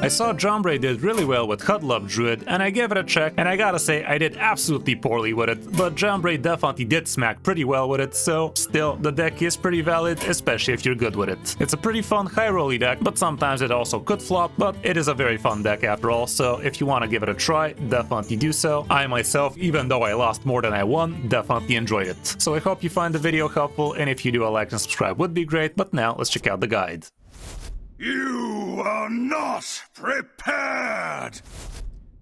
I saw Jambre did really well with Huddle Up Druid, and I gave it a check, and I gotta say, I did absolutely poorly with it, but Jambre definitely did smack pretty well with it, so still, the deck is pretty valid, especially if you're good with it. It's a pretty fun high-rolly deck, but sometimes it also could flop, but it is a very fun deck after all, so if you want to give it a try, definitely do so. I myself, even though I lost more than I won, definitely enjoyed it. So I hope you find the video helpful, and if you do, a like and subscribe would be great, but now let's check out the guide. You are not prepared!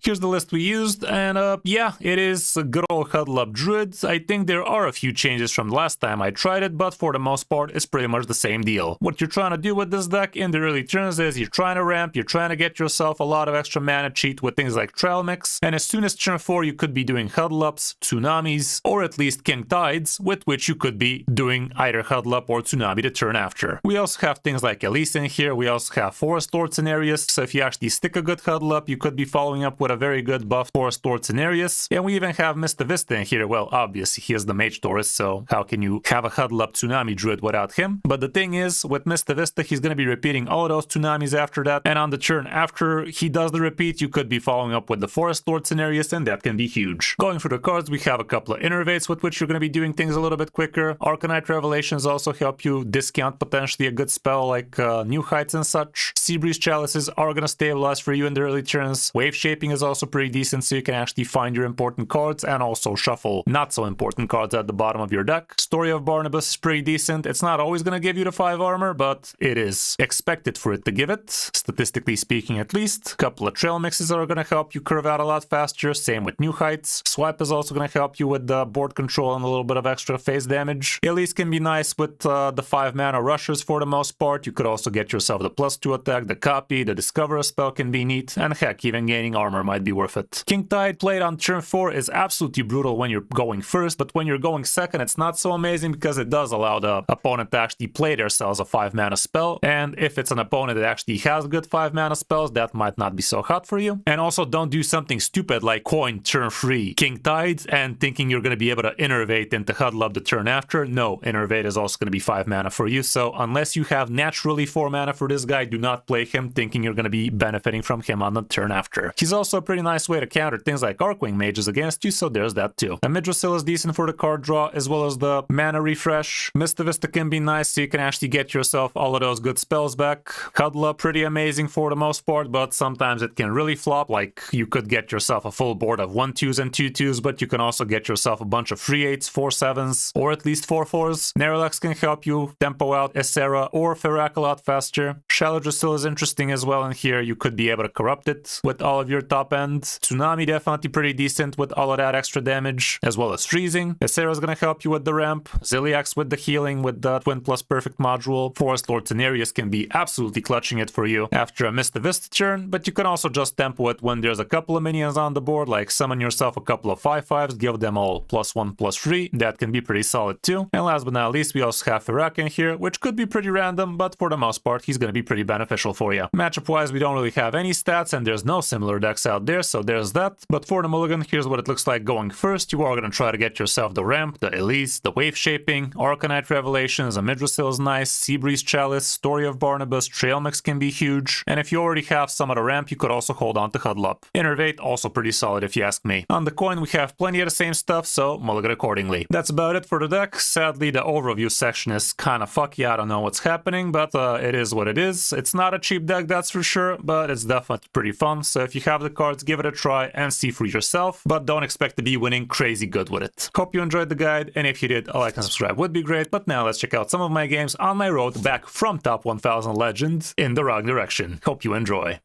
Here's the list we used, and yeah, it is a good old Huddle Up Druid. I think there are a few changes from the last time I tried it, but for the most part, it's pretty much the same deal. What you're trying to do with this deck in the early turns is you're trying to ramp, you're trying to get yourself a lot of extra mana cheat with things like Trail Mix, and as soon as turn 4, you could be doing Huddle Ups, Tsunamis, or at least King Tides, with which you could be doing either Huddle Up or Tsunami the turn after. We also have things like Elise in here, we also have Forest Lord Scenarios, so if you actually stick a good Huddle Up, you could be following up with a very good buff Forest Lord Scenarios. And we even have Mr. Vista in here. Well, obviously he is the Mage Taurus, so how can you have a Huddle Up Tsunami Druid without him? But the thing is, with Mr. Vista, he's going to be repeating all of those Tsunamis after that, and on the turn after he does the repeat, you could be following up with the Forest Lord Scenarios, and that can be huge. Going through the cards, we have a couple of Innervates with which you're going to be doing things a little bit quicker. Archetype Revelations also help you discount potentially a good spell like New Heights and such. Seabreeze Chalices are going to stabilize for you in the early turns. Wave Shaping is also pretty decent, so you can actually find your important cards and also shuffle not so important cards at the bottom of your deck. Story of Barnabas is pretty decent. It's not always going to give you the 5 armor, but it is expected for it to give it, statistically speaking at least. A couple of Trail Mixes are going to help you curve out a lot faster, same with New Heights. Swipe is also going to help you with the board control and a little bit of extra phase damage. Elise can be nice with the 5 mana rushers for the most part. You could also get yourself the +2 attack, the copy, the Discoverer spell can be neat, and heck, even gaining armor might be worth it. King Tide played on turn 4 is absolutely brutal when you're going first, but when you're going second, it's not so amazing because it does allow the opponent to actually play themselves a 5 mana spell, and if it's an opponent that actually has good 5 mana spells, that might not be so hot for you. And also don't do something stupid like coin turn 3 King Tide and thinking you're going to be able to Innervate into Huddle Up the turn after. No, Innervate is also going to be 5 mana for you, so unless you have naturally 4 mana for this guy, do not play him thinking you're going to be benefiting from him on the turn after. He's also a pretty nice way to counter things like Arcwing Mages against you, so there's that too. And Midrasil is decent for the card draw as well as the mana refresh. Mr. Vista can be nice, so you can actually get yourself all of those good spells back. Huddle Up, pretty amazing for the most part, but sometimes it can really flop, like you could get yourself a full board of 1/2s and 2/2s, but you can also get yourself a bunch of 3/8s, 4/7s, or at least 4/4s. Neralax can help you tempo out Essera or Ferak a lot faster. Shallow Drasil is interesting as well in here. You could be able to corrupt it with all of your top end. Tsunami definitely pretty decent with all of that extra damage, as well as freezing. Essera is going to help you with the ramp. Ziliax with the healing with the Twin Plus Perfect module. Forest Lord Cenarius can be absolutely clutching it for you after a Mr. Vista turn, but you can also just tempo it when there's a couple of minions on the board, like summon yourself a couple of 5/5s, give them all +1, +3. That can be pretty solid too. And last but not least, we also have Ferak in here, which could be pretty random, but for the most part, he's going to be pretty beneficial for you. Matchup-wise, we don't really have any stats, and there's no similar decks out there, so there's that. But for the mulligan, here's what it looks like going first. You are going to try to get yourself the ramp, the Elise, the Wave Shaping, Arcanite Revelations, a Midrasil is nice, Seabreeze Chalice, Story of Barnabas, Trail Mix can be huge, and if you already have some of the ramp, you could also hold on to Huddle Up. Innervate, also pretty solid if you ask me. On the coin, we have plenty of the same stuff, so mulligan accordingly. That's about it for the deck. Sadly, the overview section is kind of fucky. I don't know what's happening, but it is what it is. It's not a cheap deck, that's for sure, but it's definitely pretty fun, so if you have the cards, give it a try and see for yourself, but don't expect to be winning crazy good with it. Hope you enjoyed the guide, and if you did, a like and subscribe would be great. But now let's check out some of my games on my road back from top 1000 legend in the wrong direction. Hope you enjoy.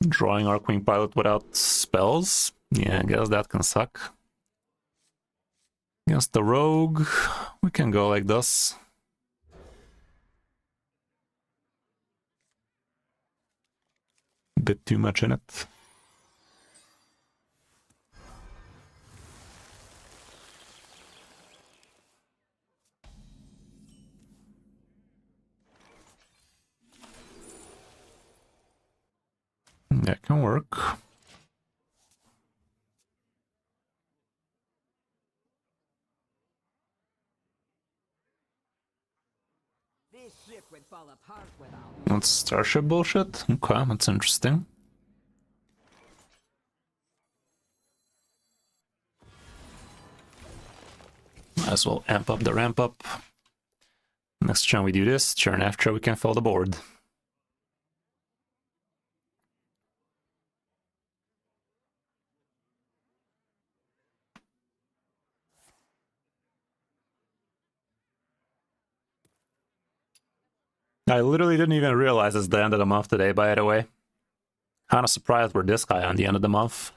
Drawing Arcwing Pilot without spells? Yeah, I guess that can suck. Against the Rogue, we can go like this. Bit too much in it. That can work. This ship would fall apart without. That's starship bullshit? Okay, that's interesting. Might as well amp up the ramp up. Next turn we do this, turn after we can fill the board. I literally didn't even realize it's the end of the month today, by the way. Kinda surprised we're this high on the end of the month.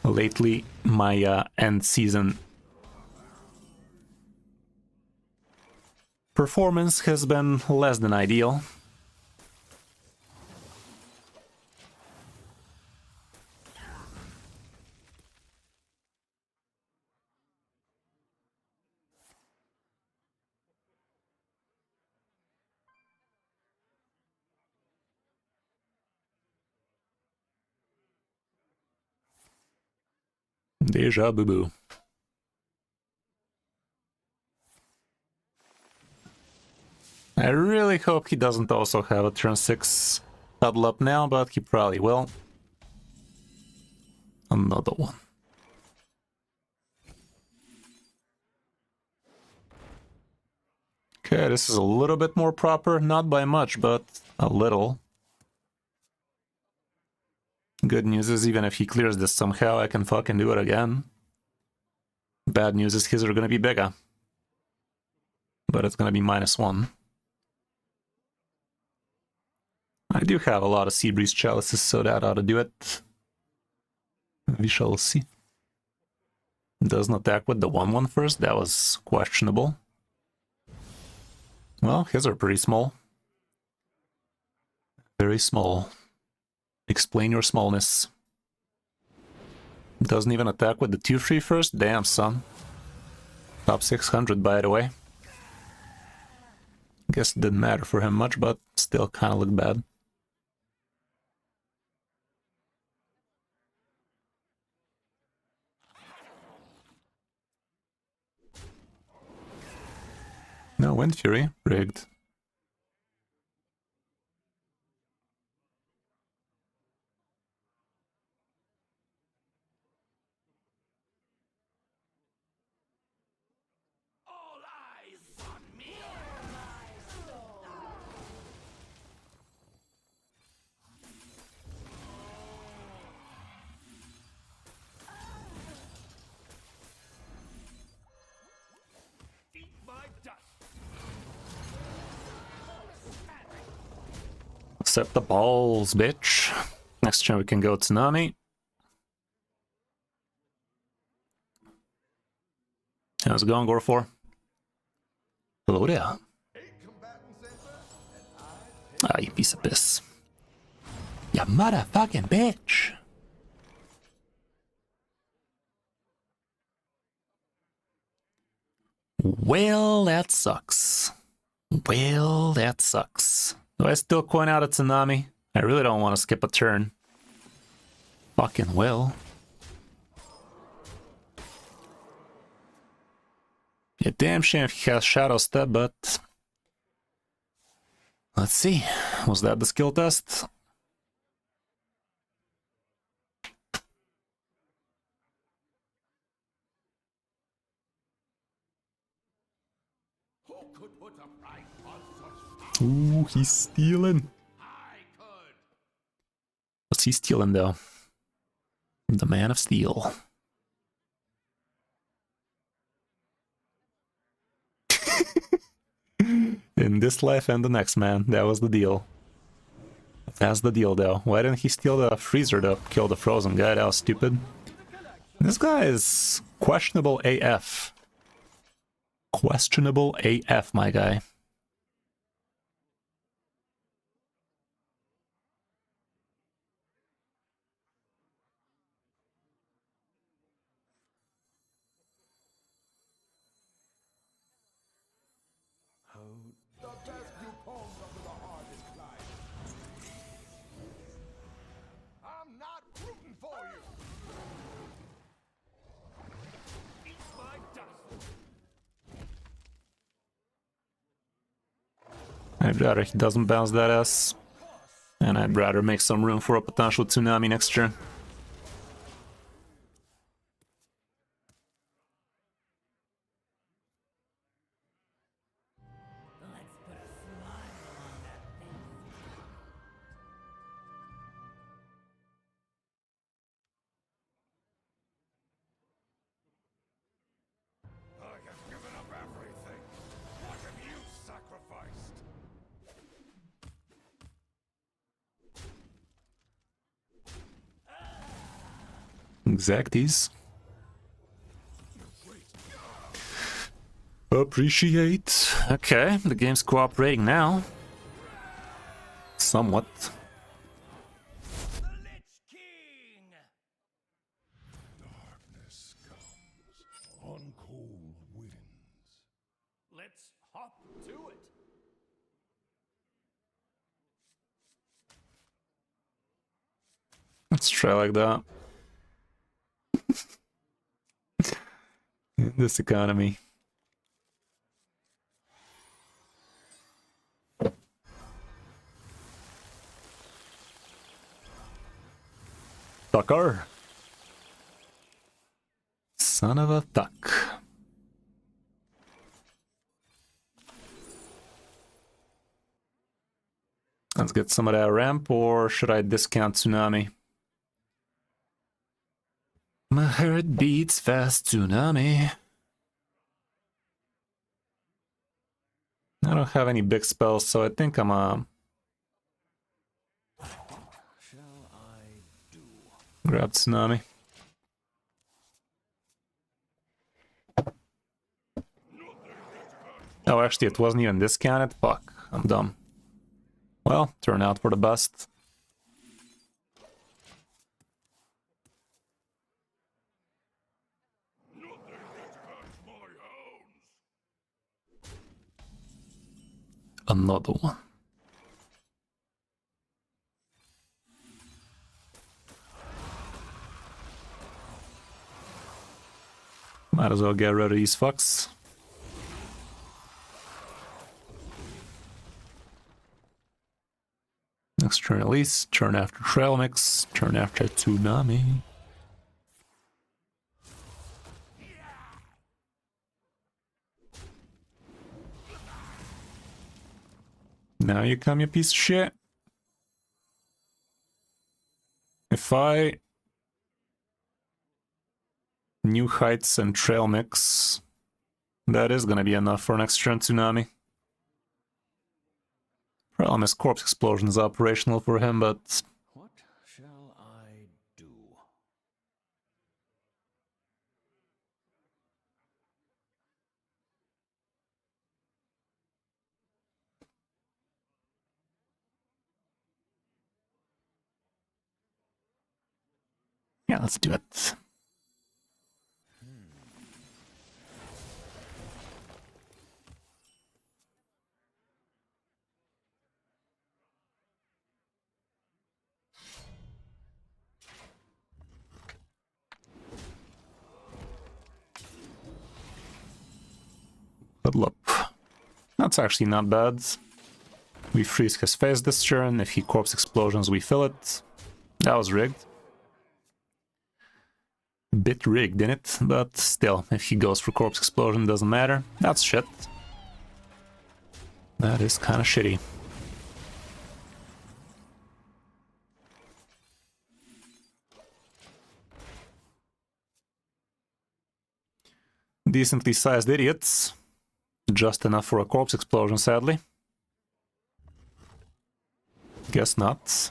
Lately, my end season performance has been less than ideal. Deja boo-boo. I really hope he doesn't also have a turn 6 huddle up now, but he probably will. Another one. Okay, this is a little bit more proper, not by much, but a little. Good news is even if he clears this somehow, I can fucking do it again. Bad news is his are gonna be bigger. But it's gonna be -1. I do have a lot of Seabreeze Chalices, so that ought to do it. We shall see. Doesn't attack with the 1/1 first, that was questionable. Well, his are pretty small. Very small. Explain your smallness. Doesn't even attack with the 2/3 first? Damn, son. Top 600, by the way. Guess it didn't matter for him much, but still kinda looked bad. No, Wind Fury. Rigged. All eyes on me! Eat my dust! Accept the balls, bitch. Next turn we can go Tsunami. How's it going, Gore4? Hello there. Ah, you piece of piss. You motherfucking bitch. Well, that sucks. Well, that sucks. Do I still coin out a Tsunami? I really don't want to skip a turn. Fucking will. Yeah, damn shame if he has Shadow Step, but... Let's see. Was that the skill test? Who could put a price on such Ooh, he's stealing. I could! What's he stealing, though? The Man of Steel. In this life and the next, man. That was the deal. That's the deal, though. Why didn't he steal the freezer to kill the frozen guy? That was stupid. This guy is questionable AF. Questionable AF, my guy. The best you poems up to the hardest climb. I'm not rooting for you. Eat my dust. I'd rather he doesn't bounce that ass. And I'd rather make some room for a potential tsunami next turn. I have given up everything. What have you sacrificed? Exacties. Appreciate. Okay, the game's cooperating now. Somewhat. The Lich King! Darkness comes on cold winds. Let's hop to it. Let's try like that. In this economy. Tucker. Son of a duck. Let's get some of that ramp, or should I discount Tsunami? My heart beats fast, Tsunami. I don't have any big spells, so I think I'm Shall I do? grab Tsunami. Oh, actually, it wasn't even discounted? Fuck, I'm dumb. Well, turn out for the best. Another one. Might as well get rid of these fucks. Next turn at least. Turn after Trail Mix. Turn after Tsunami. Now you come, you piece of shit. If I... New Heights and Trail Mix, that is gonna be enough for next turn Tsunami. Problem is Corpse Explosion is operational for him, but... What shall I do? Yeah, let's do it. Huddle Up. That's actually not bad. We freeze his face this turn. If he Corpse Explosions, we fill it. That was rigged. Bit rigged in it, but still, if he goes for Corpse Explosion, doesn't matter. That's shit. That is kind of shitty. Decently sized idiots. Just enough for a Corpse Explosion, sadly. Guess not.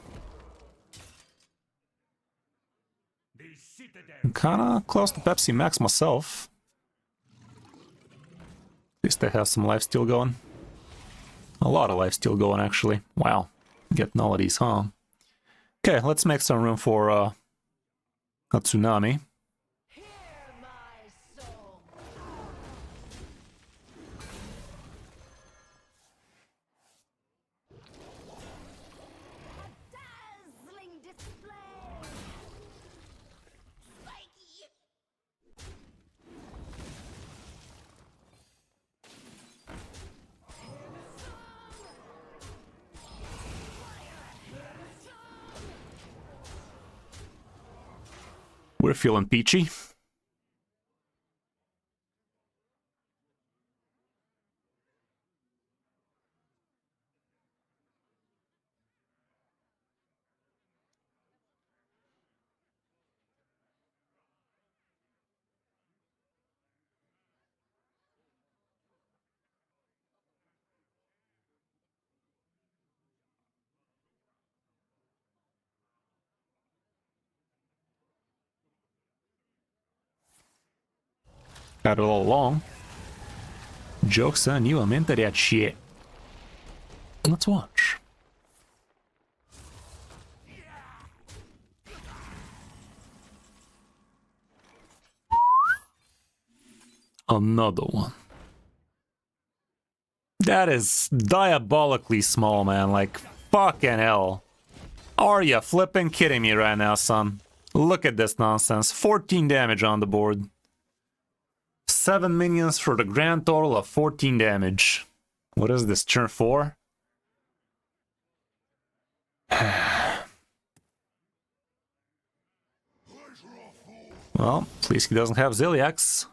I'm kinda close to Pepsi Max myself. At least I have some lifesteal going. A lot of lifesteal going, actually. Wow. Getting all of these, huh? Okay, let's make some room for a Tsunami. Dazzling display. We're feeling peachy. Got it all along. Joke's on you, I'm into that shit. Let's watch. Another one. That is diabolically small, man. Like, fucking hell. Are ya flipping kidding me right now, son? Look at this nonsense. 14 damage on the board. 7 minions for the grand total of 14 damage. What is this, turn 4? Well, at least he doesn't have Ziliax.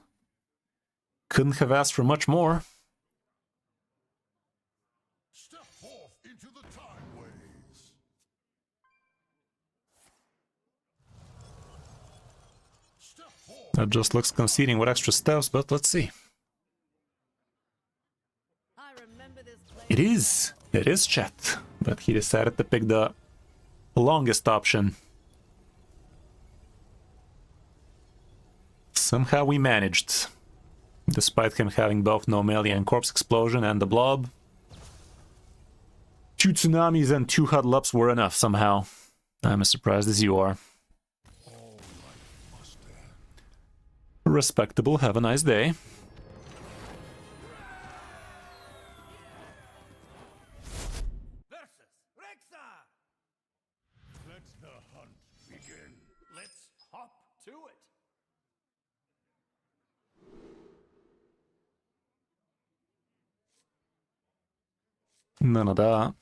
Couldn't have asked for much more. Step forth into the time ways. Step forth. That just looks conceding with extra steps, but let's see. I remember this place. It is chat, but he decided to pick the longest option. Somehow we managed, despite him having both No Melee and Corpse Explosion and the Blob. 2 Tsunamis and 2 Huddle Ups were enough somehow. I'm as surprised as you are. Respectable, have a nice day. Versus Rexa. Let the hunt begin. Let's hop to it. None of that.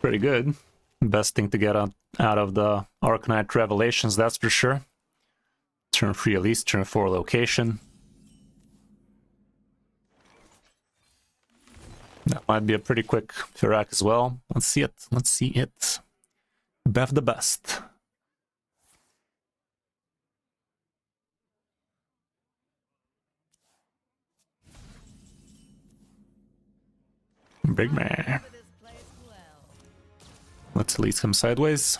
Pretty good. Best thing to get out of the Arcanite Revelations, that's for sure. Turn 3 at least, turn 4 location. That might be a pretty quick Firak as well. Let's see it. Let's see it. Bev the best. Big man. Remember this place well. Let's at least come sideways.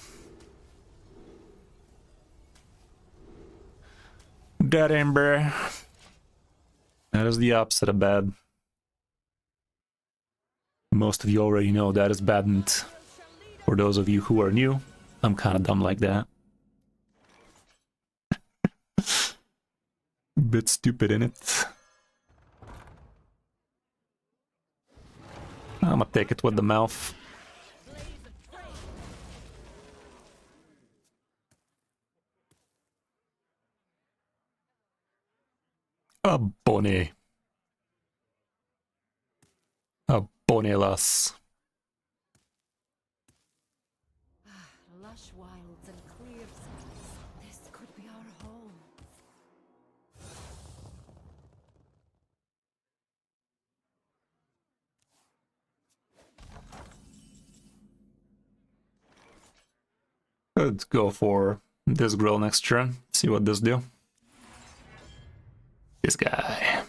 Dead Ember. That is the opposite of bad. Most of you already know that is bad, and for those of you who are new, I'm kind of dumb like that. Bit stupid in it. I'm gonna take it with the mouth. Abonné. Abonné-las. Lush wilds and clear skies. This could be our home. Let's go for this grill next turn. See what this do. This guy.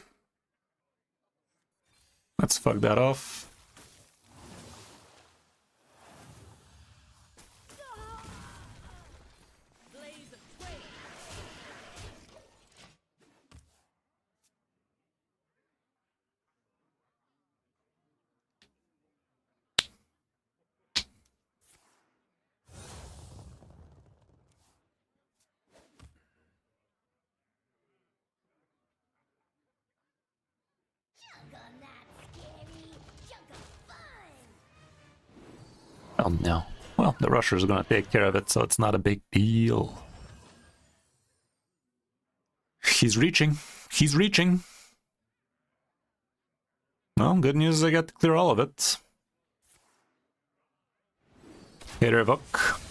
Let's fuck that off. Blaze of flame. Oh no. Well, the rusher's gonna take care of it, so it's not a big deal. He's reaching. He's reaching. Well, good news is I get to clear all of it. Hit revoke.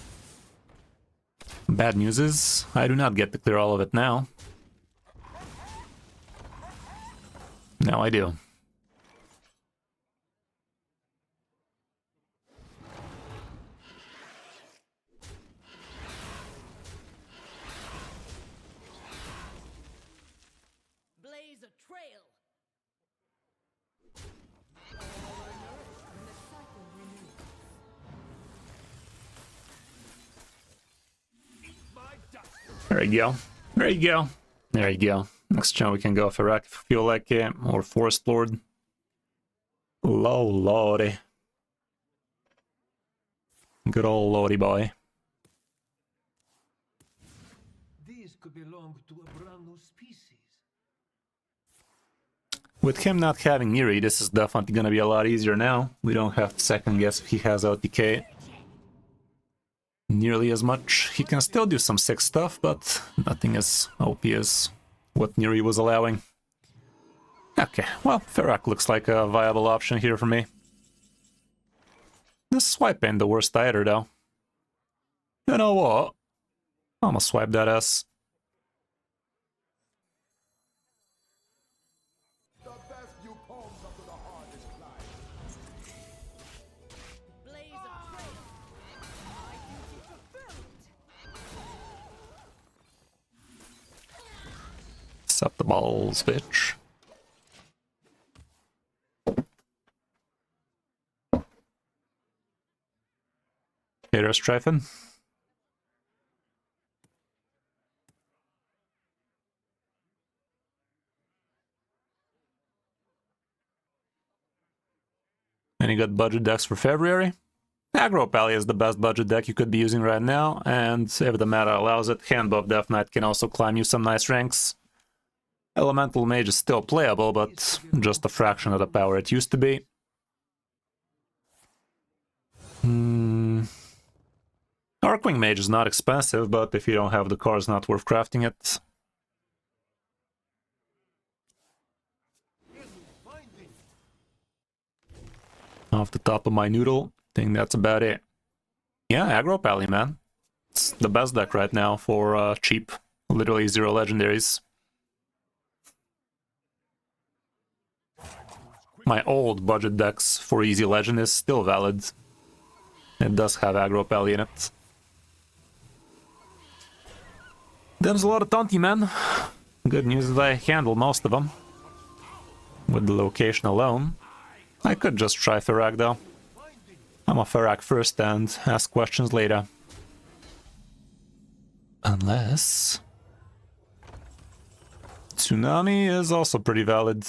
Bad news is I do not get to clear all of it now. Now I do. Blaze a trail. There you go. There you go. There you go. Next turn we can go for Rack if we feel like it, or Forest Lord. Low lordy. Good old lordy boy. These could belong to a brand new species. With him not having Neri, this is definitely gonna be a lot easier now. We don't have to second guess if he has OTK nearly as much. He can still do some sick stuff, but nothing as OP as what Neri was allowing. Okay, well, Ferak looks like a viable option here for me. This swipe ain't the worst either, though. You know what? I'm gonna swipe that ass. The best you comes up to the hardest climb. Blaze a trail. My duty fulfilled. Suck the balls, bitch. Hater strifing. Any good budget decks for February? Aggro Pally is the best budget deck you could be using right now, and if the meta allows it, Handbow of Death Knight can also climb you some nice ranks. Elemental Mage is still playable, but just a fraction of the power it used to be. Arcwing Mage is not expensive, but if you don't have the cards, not worth crafting it. Off the top of my noodle, I think that's about it. Yeah, Aggro Pally, man. It's the best deck right now for cheap. Literally 0 legendaries. My old budget decks for easy legend is still valid. It does have Aggro Pally in it. There's a lot of Taunty, man. Good news is I handle most of them. With the location alone. I could just try Ferak though. I'm a Ferak first and ask questions later. Unless... Tsunami is also pretty valid.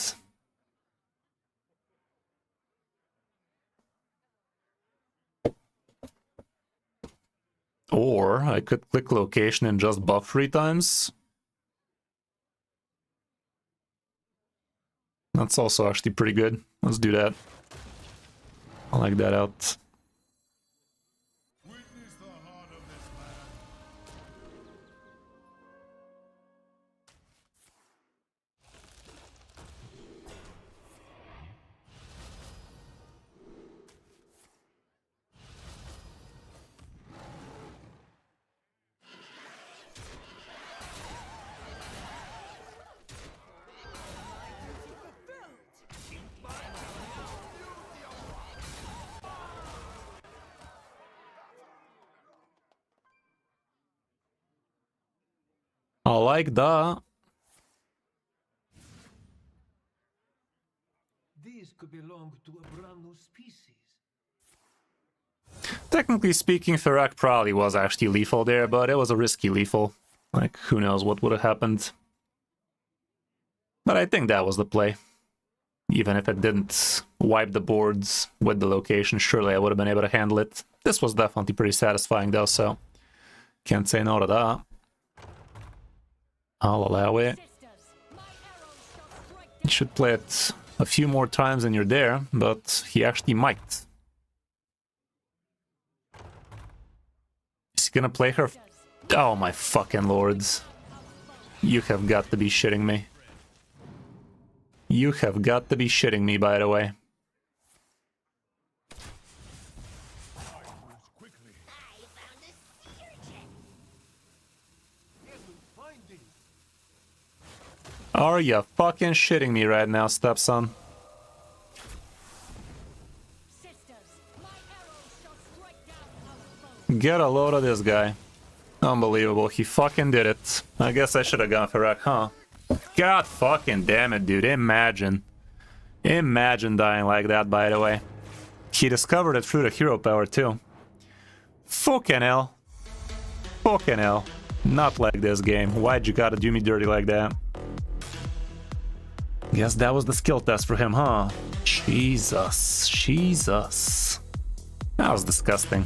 Or I could click location and just buff 3 times. That's also actually pretty good. Let's do that. I like that out. Witness the heart of this man. I like that. These could belong to a brand new species. Technically speaking, Ferak probably was actually lethal there, but it was a risky lethal. Like, who knows what would have happened. But I think that was the play. Even if it didn't wipe the boards with the location, surely I would have been able to handle it. This was definitely pretty satisfying though, so can't say no to that. I'll allow it. You should play it a few more times than you're there, but he actually might. Gonna play her... Oh my fucking lords. You have got to be shitting me. You have got to be shitting me, by the way. Are you fucking shitting me right now, stepson? Get a load of this guy. Unbelievable, he fucking did it. I guess I should have gone for wreck, huh? God fucking damn it, dude. Imagine. Imagine dying like that, by the way. He discovered it through the hero power, too. Fucking hell. Fucking hell. Not like this game. Why'd you gotta do me dirty like that? Guess that was the skill test for him, huh? Jesus. Jesus. That was disgusting.